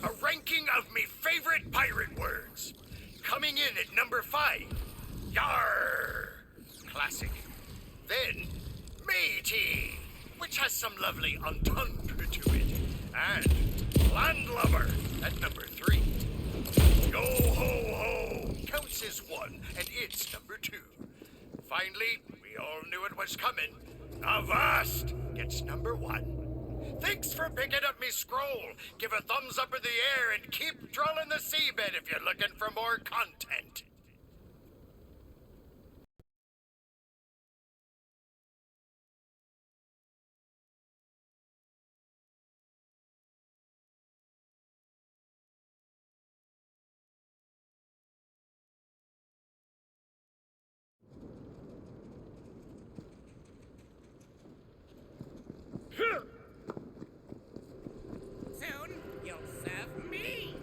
A ranking of me favorite pirate words. Coming in at number 5, Yar. Classic. Then, matey, which has some lovely entendre to it. And landlubber at number 3. Yo ho ho counts as 1, and it's number 2. Finally, we all knew it was coming. Avast gets number 1. Thanks for picking up me scroll. Give a thumbs up in the air and keep trolling the seabed if you're looking for more content. Soon, you'll serve me.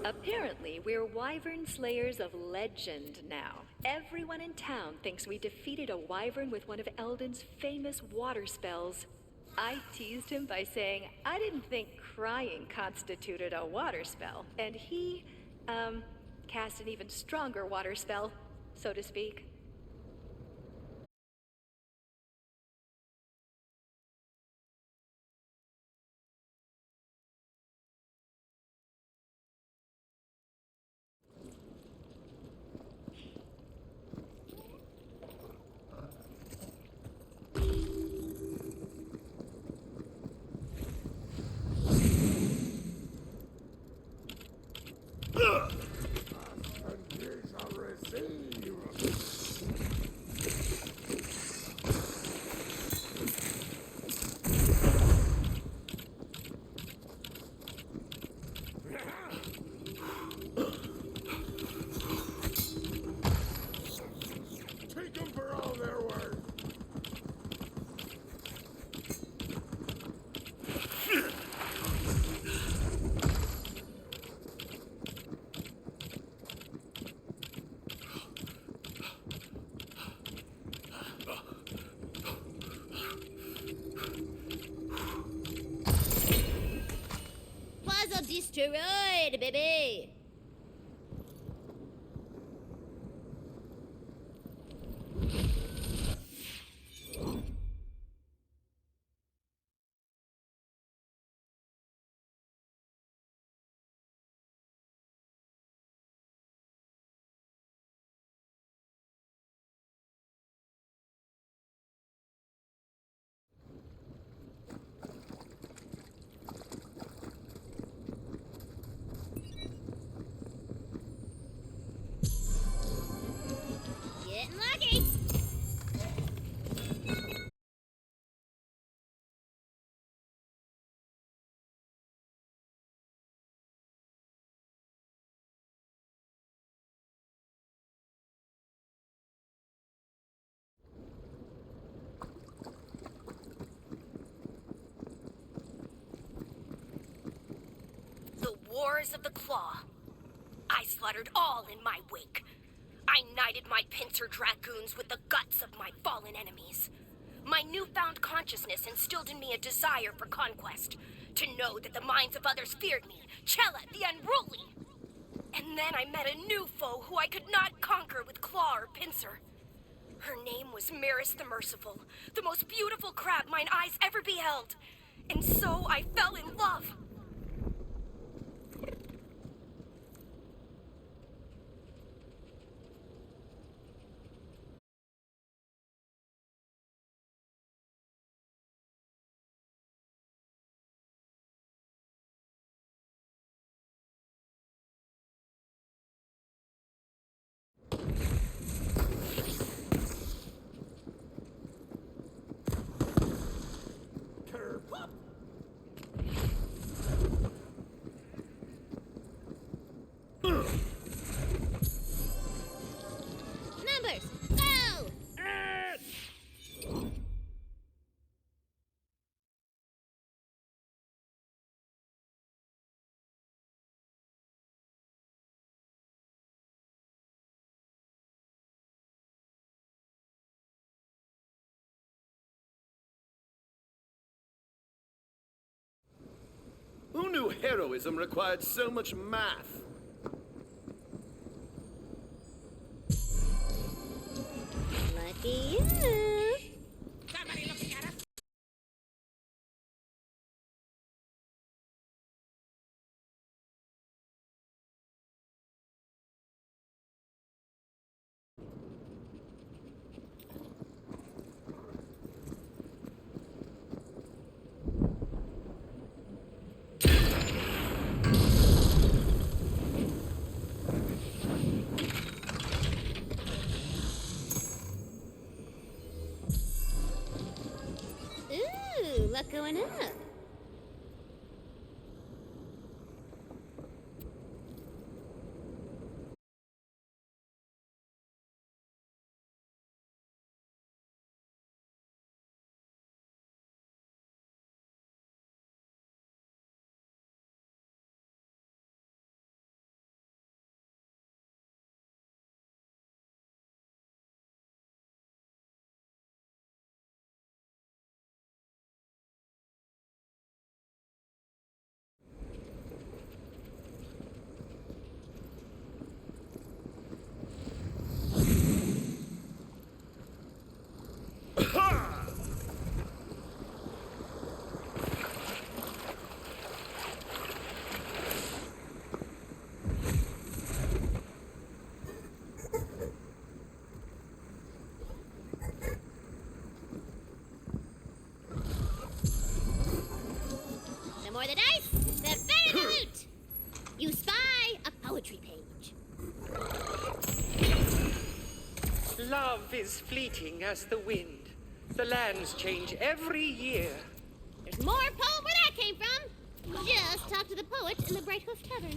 Apparently, we're wyvern slayers of legend now. Everyone in town thinks we defeated a wyvern with one of Eldon's famous water spells. I teased him by saying I didn't think crying constituted a water spell, and he, cast an even stronger water spell, so to speak. And ye shall receive. Take them for all they're worth. Puzzle destroyed, baby! Getting lucky! The Wars of the Claw. I slaughtered all in my wake. I knighted my pincer dragoons with the guts of my fallen enemies. My newfound consciousness instilled in me a desire for conquest, to know that the minds of others feared me, Chella the Unruly. And then I met a new foe who I could not conquer with claw or pincer. Her name was Maris the Merciful, the most beautiful crab mine eyes ever beheld. And so I fell in love. knew heroism required so much math. Lucky you. Somebody looking at us? Ooh, luck going up. The more the dice, the better the loot. You spy a poetry page. Love is fleeting as the wind. The lands change every year. There's more poem where that came from. Just talk to the poet in the Bright Hoof Tavern.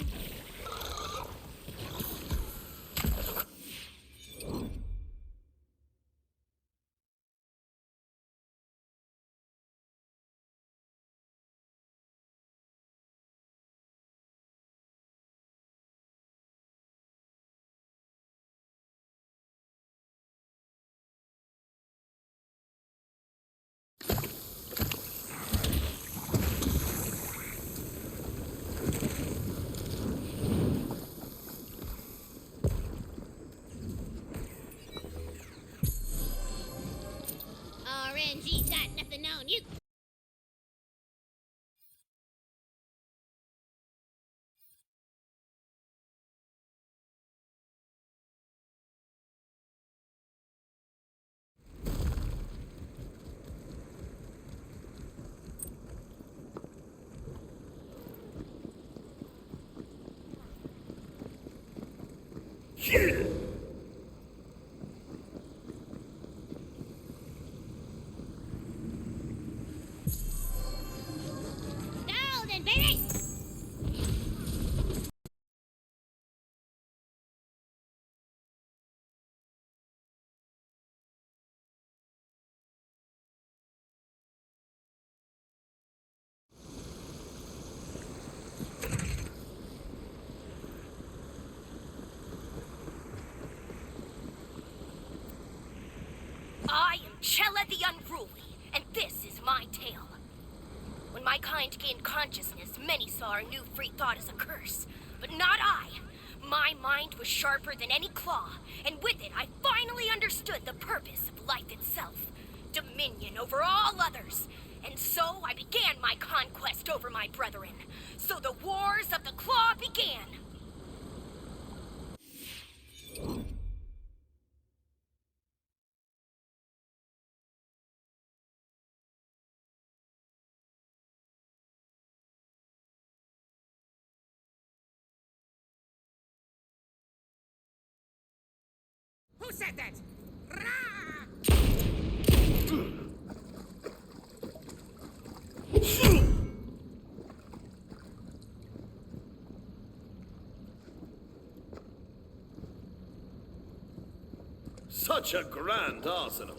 RNG's got nothing on you. Golden, baby! I am Chella the Unruly, and this is my tale. When my kind gained consciousness, many saw our new free thought as a curse, but not I. My mind was sharper than any claw, and with it I finally understood the purpose of life itself. Dominion over all others. And so I began my conquest over my brethren. So the wars of the claw began. Who said that? Rah! Such a grand arsenal.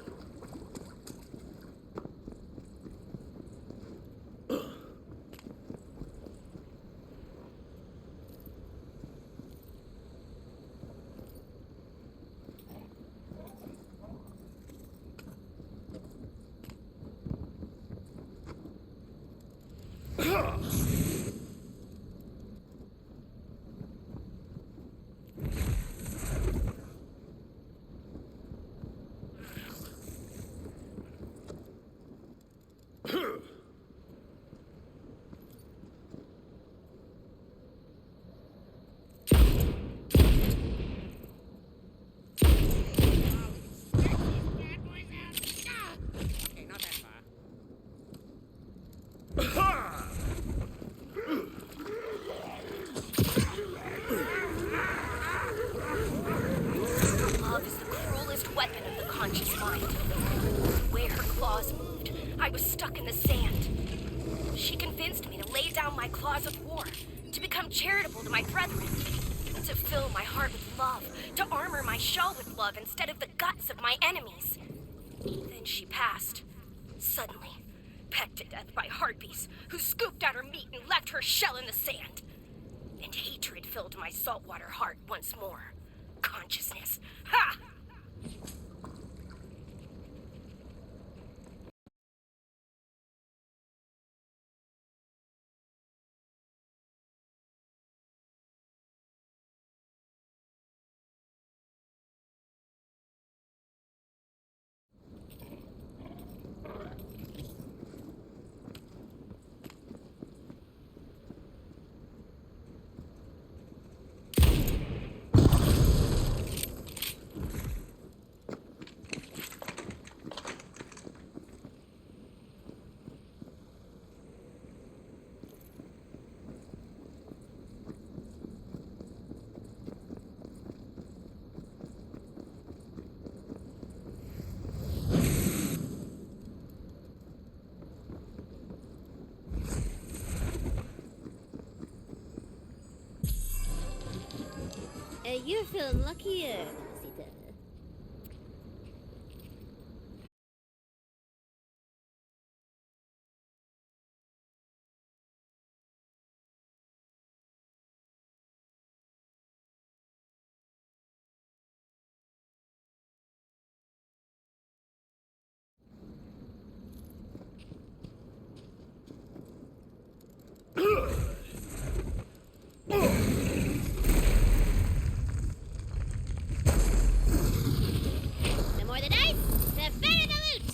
conscious mind. The way her claws moved, I was stuck in the sand. She convinced me to lay down my claws of war, to become charitable to my brethren, to fill my heart with love, to armor my shell with love instead of the guts of my enemies. Then she passed, suddenly, pecked to death by harpies who scooped out her meat and left her shell in the sand. And hatred filled my saltwater heart once more. Consciousness. Ha! You're feeling luckier, Mamacita. The more the dice, the better the loot!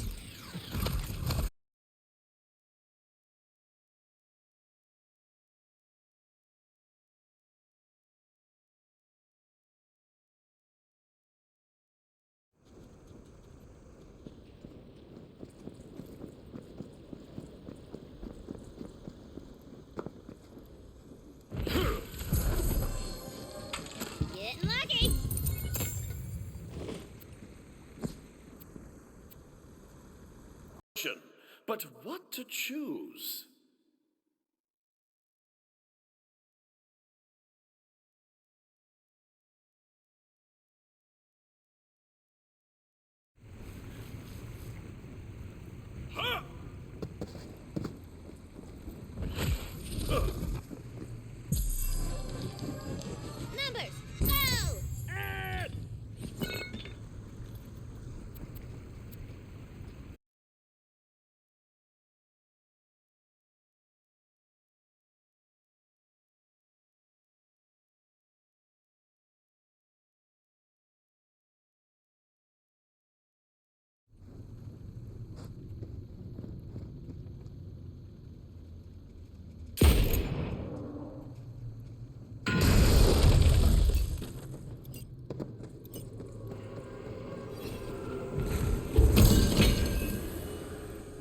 Getting lucky! But what to choose? Numbers, go!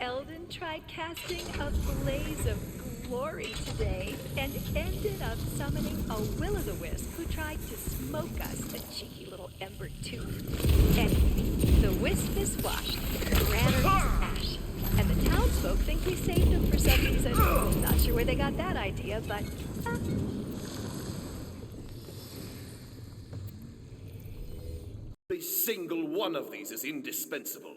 Eldon tried casting a blaze of glory today and ended up summoning a will-o'-the-wisp who tried to smoke us, the cheeky little ember tooth. Anyway, the wisp is squashed, the ranner is ash, and the townsfolk think we saved him for some reason. Not sure where they got that idea, but Every single one of these is indispensable.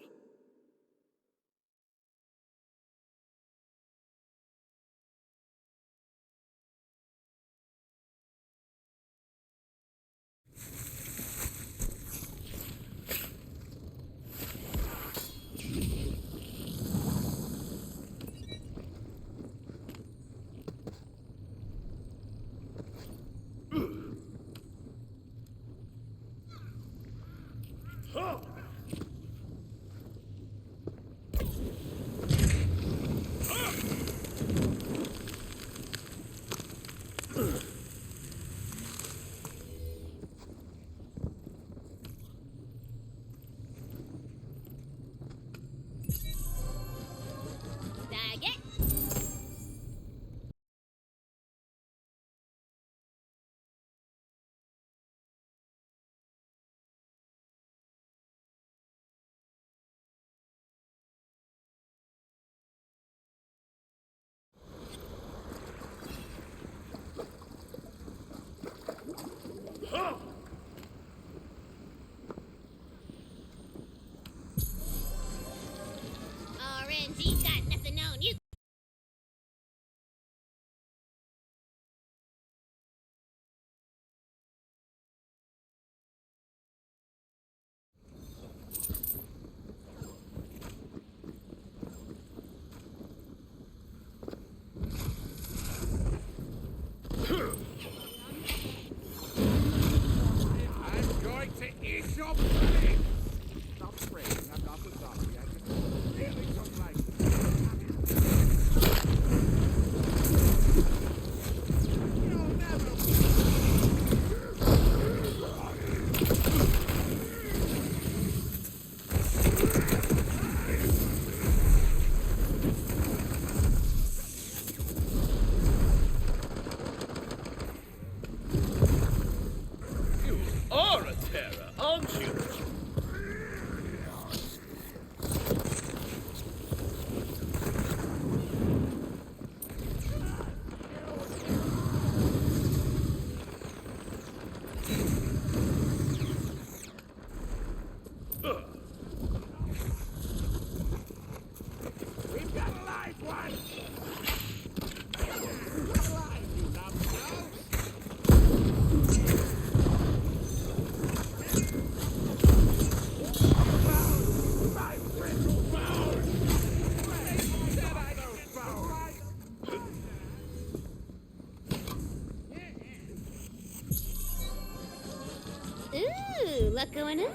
Ooh, luck going up.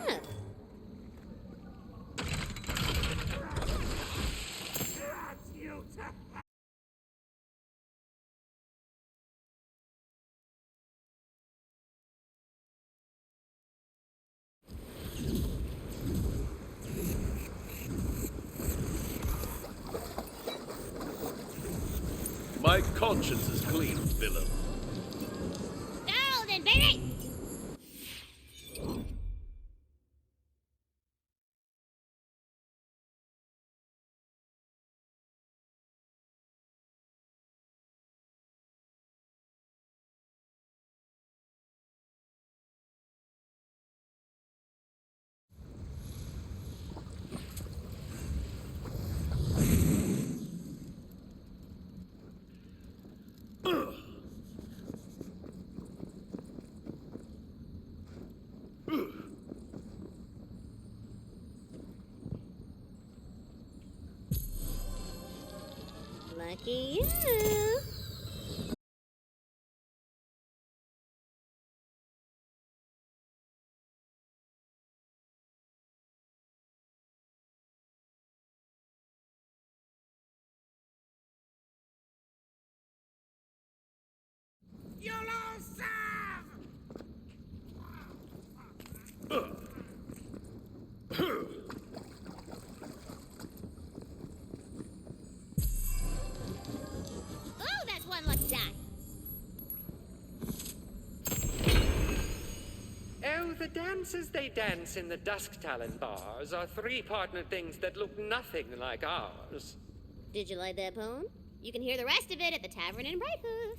My conscience is clean, villain. Golden, baby! Lucky you. YOLO serve! Oh, that's one lucky die. Oh, the dances they dance in the Dusk Talon bars are three-partner things that look nothing like ours. Did you like that poem? You can hear the rest of it at the tavern in Brighthoof.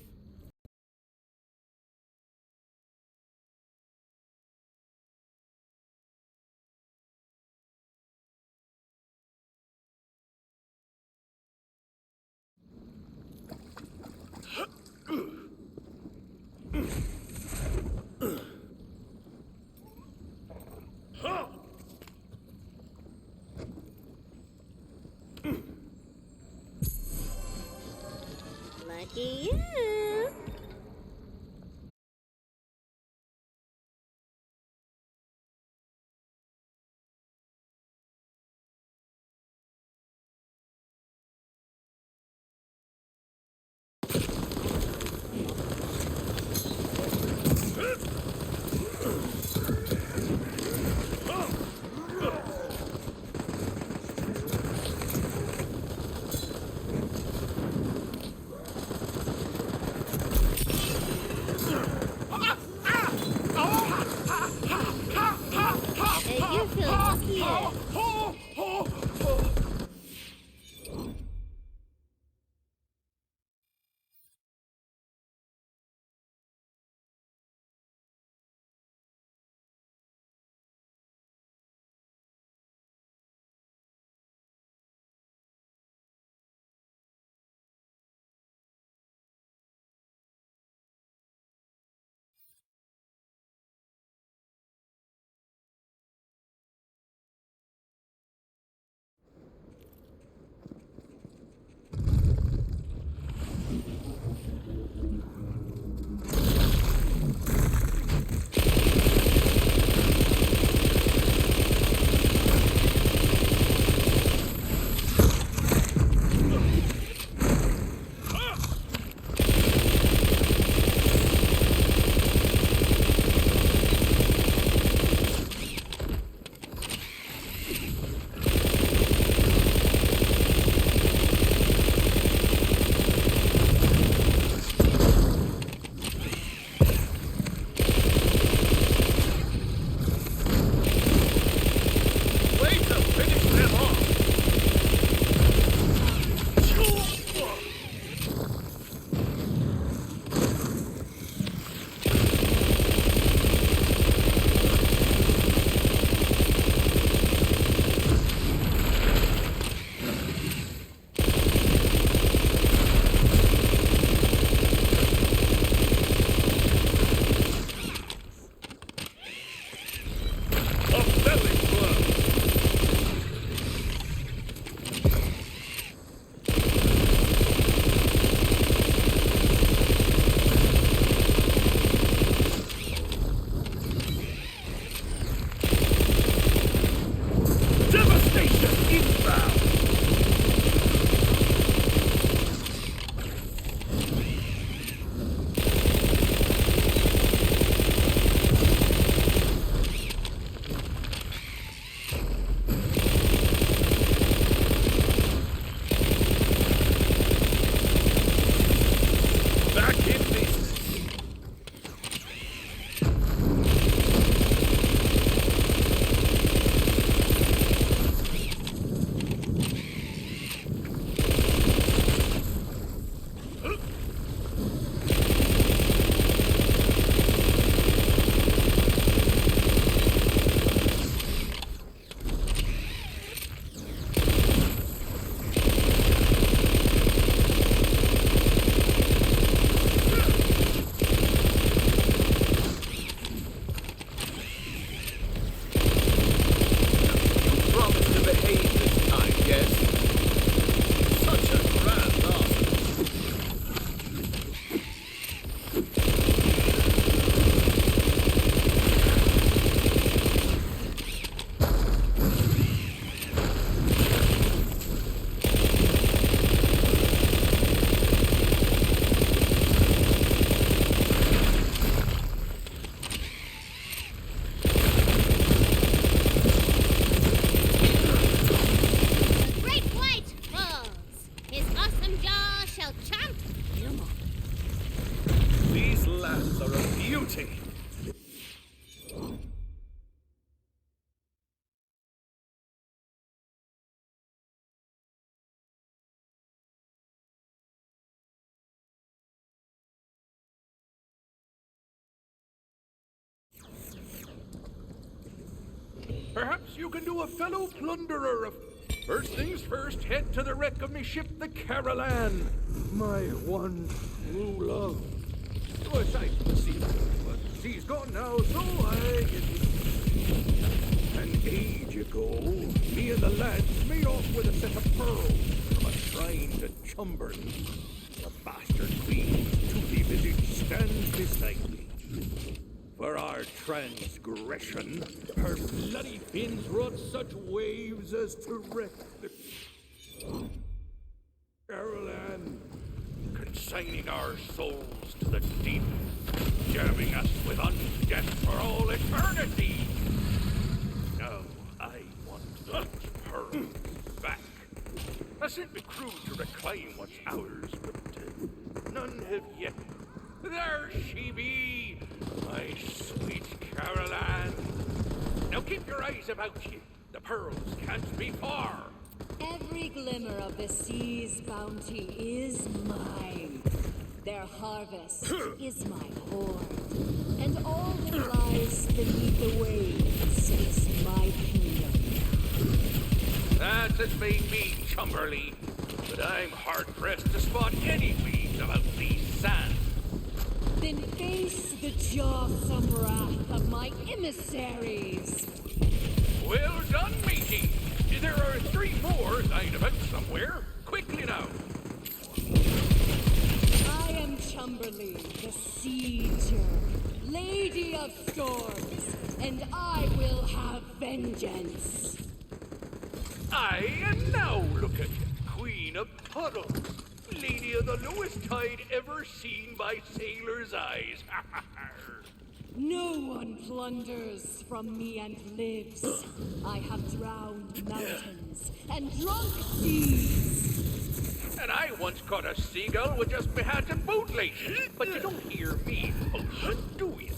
Lucky you. Perhaps you can do a fellow plunderer of... First things first, head to the wreck of me ship, the Caroline. My one true love. Oh, aside from the sea, but she's gone now, so I get it. An age ago, me and the lads made off with a set of pearls from a shrine to Chumberland. The bastard queen, toothy visage, stands beside me. For our transgression, her bloody fins wrought such waves as to wreck the... Caroline, consigning our souls to the deep, damning us with undeath for all eternity. Now I want those pearls back. I sent me crew to reclaim what's ours, but none have yet. There she be, my sweet Caroline. Now keep your eyes about you. The pearls can't be far. Every glimmer of the sea's bounty is mine. Their harvest is my hoard. And all that lies beneath the waves is my kingdom. That has made me Chumberly, but I'm hard-pressed to spot any weeds about these sands. Then face the jawsome wrath of my emissaries. Well done, matey. There are 3 more lying about somewhere. Quickly now. I am Chumberly, the Sieger, Lady of Storms, and I will have vengeance. Aye, and now look at you, Queen of Puddles. Lady of the lowest tide ever seen by sailors' eyes. No one plunders from me and lives. I have drowned mountains and drunk seas. And I once caught a seagull with just my hat and bootlaces. But you don't hear me boast, do you?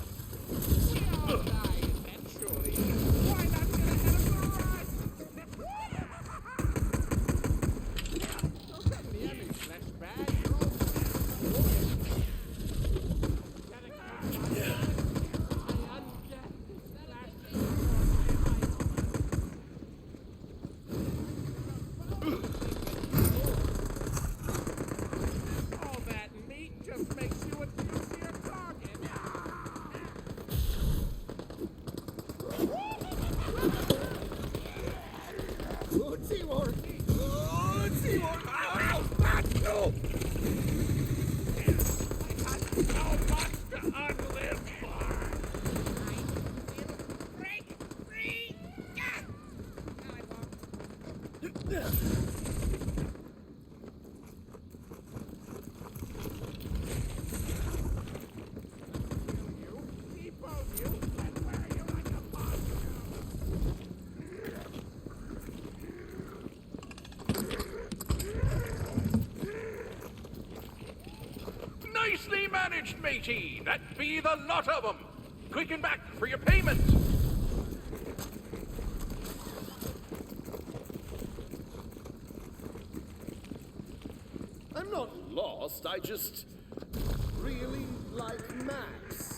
We all die eventually. Why not get ahead of the rest? Don't let me any flesh bag. All that meat just makes you a juicier target. Good Seymour! Good Seymour! Ow, ow! That's no! So much to unlive for. Break free! Ah! No, I won't. Keep both you and wear you like a monster. Nicely managed, matey. That be the lot of 'em. Quicken back for your payment. I'm not lost, I just really like Max.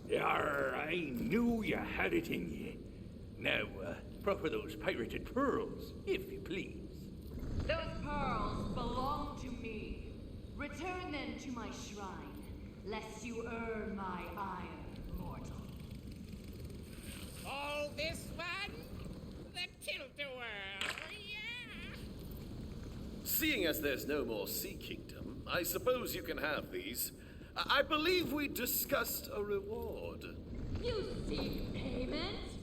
Yar, I knew you had it in you. Now, proffer those pirated pearls, if you please. Those pearls belong to me. Return them to my shrine, lest you earn my ire, mortal. All this one? The Tilt-A-Whirl, yeah! Seeing as there's no more Sea Kingdom, I suppose you can have these. I believe we discussed a reward. You seek payment?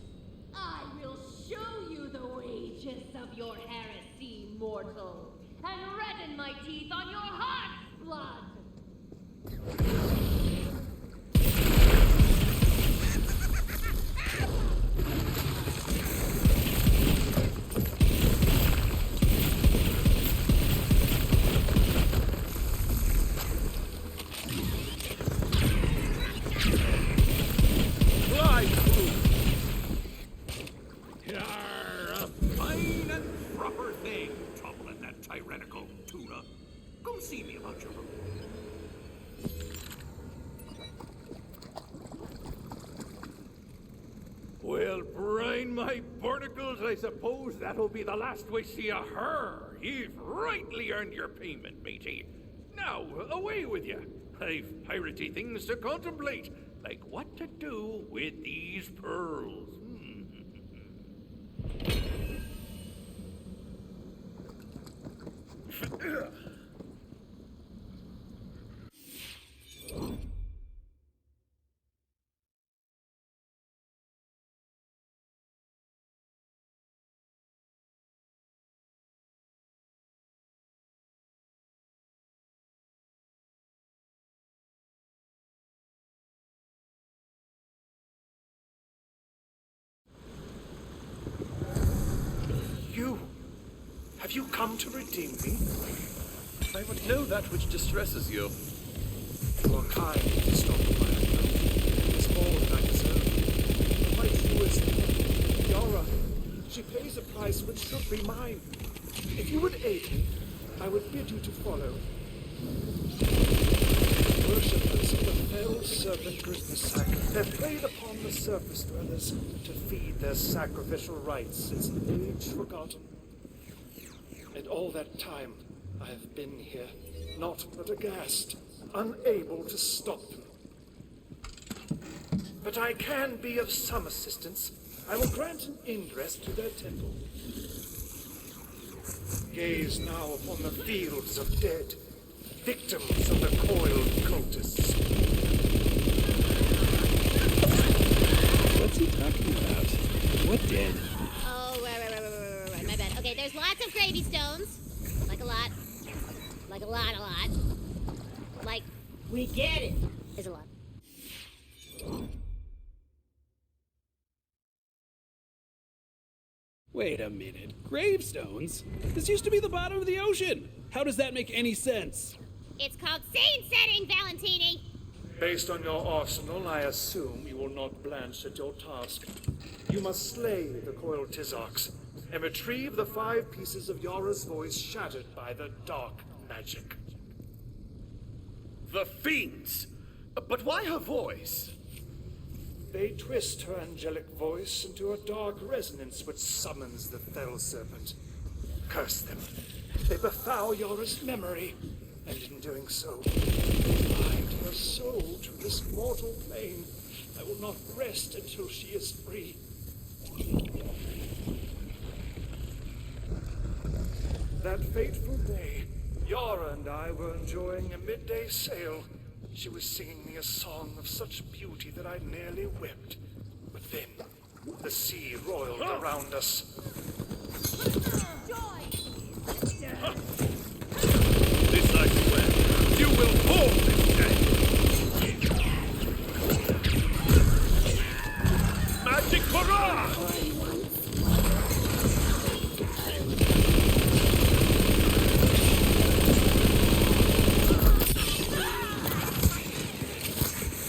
I will show you the wages of your heresy, mortal, and redden my teeth on your heart's blood. my barnacles, I suppose that'll be the last we see of her. You've rightly earned your payment, matey. Now, away with you. I've piratey things to contemplate, like what to do with these pearls. Have you come to redeem me? I would know that which distresses you. You are kind to stop my anger. It's more than I deserve. My truest Yara, she pays a price which should be mine. If you would aid me, I would bid you to follow. Worshippers of the fell serpent Grizzlysack have preyed upon the surface dwellers to feed their sacrificial rites since an age forgotten. And all that time, I have been here, naught but aghast, unable to stop them. But I can be of some assistance. I will grant an ingress to their temple. Gaze now upon the fields of dead, victims of the coiled cultists. What's he talking about? What dead? Oh, right. My bad. Okay, there's lots of gravy stones. Like a lot. Like a lot. Like, we get it. Is a lot. Wait a minute. Gravestones? This used to be the bottom of the ocean. How does that make any sense? It's called scene setting, Valentini. Based on your arsenal, I assume you will not blanch at your task. You must slay the coiled Tizarks and retrieve the 5 pieces of Yara's voice shattered by the dark magic. The fiends! But why her voice? They twist her angelic voice into a dark resonance which summons the fell serpent. Curse them. They befoul Yara's memory, and in doing so, bind her soul to this mortal plane. I will not rest until she is free. That fateful day, Yara and I were enjoying a midday sail. She was singing me a song of such beauty that I nearly wept. But then, the sea roiled around us. This I swear, you will fall this day! Magic barrage!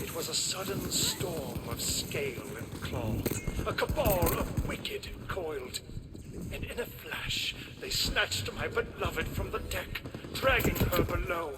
It was a sudden storm of scale and claw, a cabal of wicked coiled. And in a flash, they snatched my beloved from the deck, dragging her below.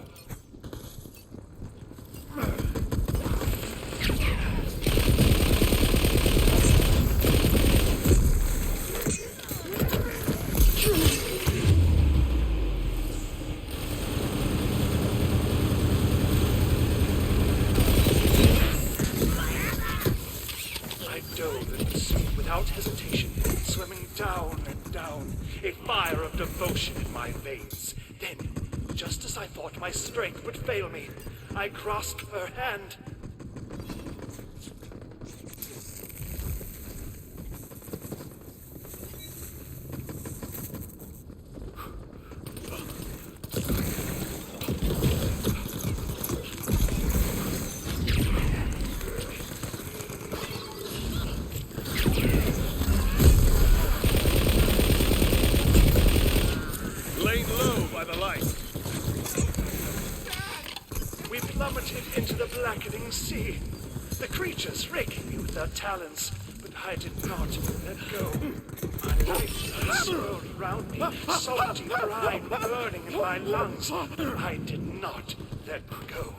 I dove into the sea without hesitation, swimming down and down, a fire of devotion in my veins. Then, just as I thought my strength would fail me, I grasped her hand. Laid low by the light. We plummeted into the blackening sea, the creatures raking me with their talons, but I did not let go. My life swirled around me, salty brine burning in my lungs, but I did not let go.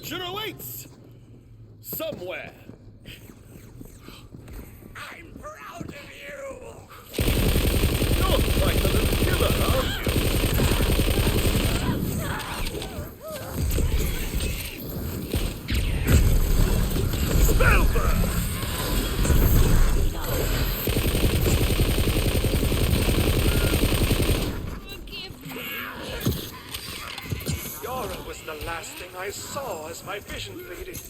danger awaits! Somewhere. I'm proud of you! You're quite a little killer, aren't you? Spellburn! Yara was the last thing I saw as my vision faded.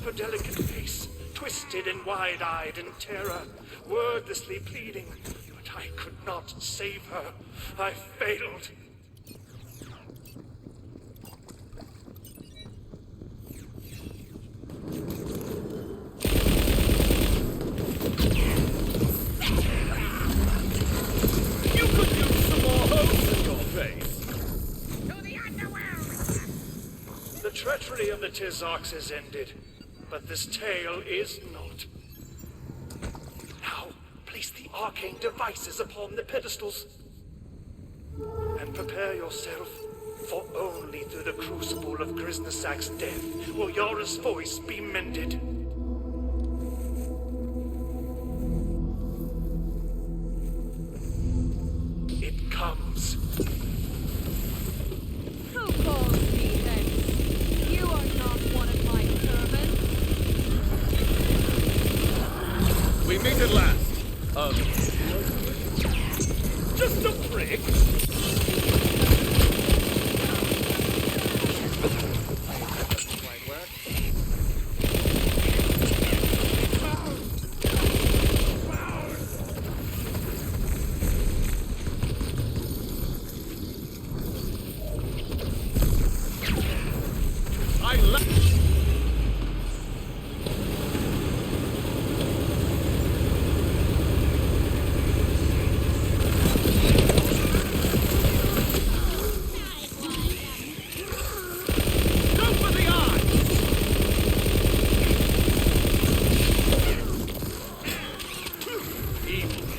Her delicate face, twisted and wide-eyed in terror, wordlessly pleading, but I could not save her. I failed. You could use some more holes in your face. The treachery of the Tizarks is ended, but this tale is not. Now, place the arcane devices upon the pedestals. And prepare yourself, for only through the crucible of Grisnesak's death will Yara's voice be mended. It comes. Who calls me then? You are not one of my servants. We meet at last. Just a prick.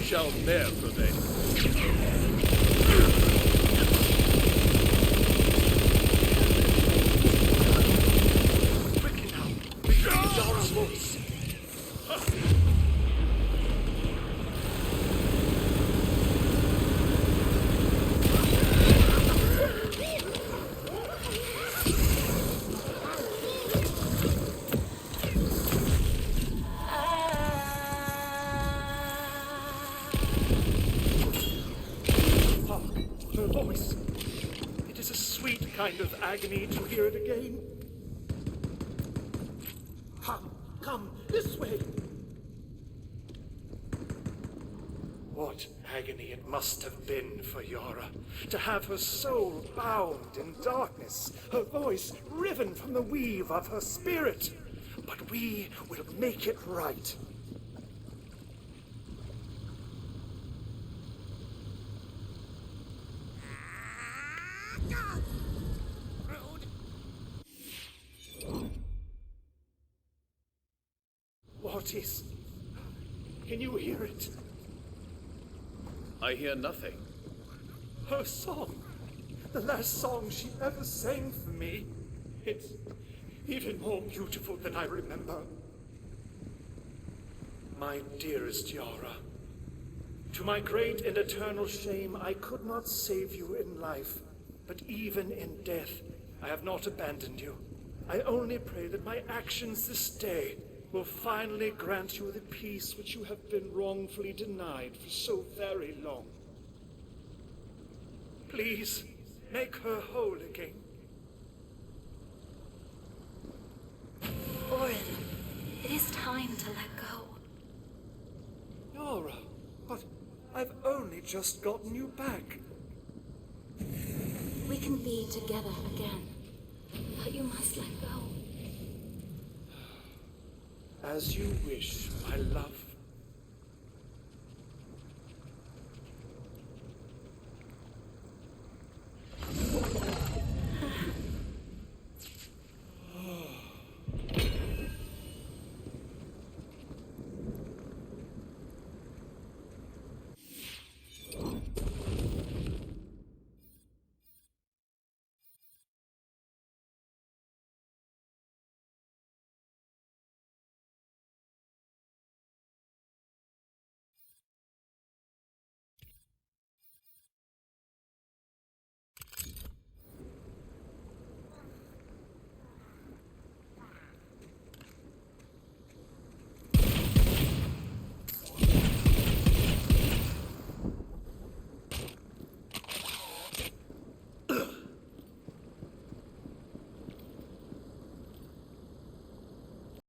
Shall ne'er prevail. Quickly now, retrieve Yara's voice. Her voice. It is a sweet kind of agony to hear it again. Come, this way. What agony it must have been for Yara, to have her soul bound in darkness, her voice riven from the weave of her spirit. But we will make it right. What is... Can you hear it? I hear nothing. Her song. The last song she ever sang for me. It's even more beautiful than I remember. My dearest Yara, to my great and eternal shame, I could not save you in life, but even in death, I have not abandoned you. I only pray that my actions this day will finally grant you the peace which you have been wrongfully denied for so very long. Please, make her whole again. Orin, it is time to let go. Yara, but I've only just gotten you back. We can be together again, but you must let go. As you wish, my love.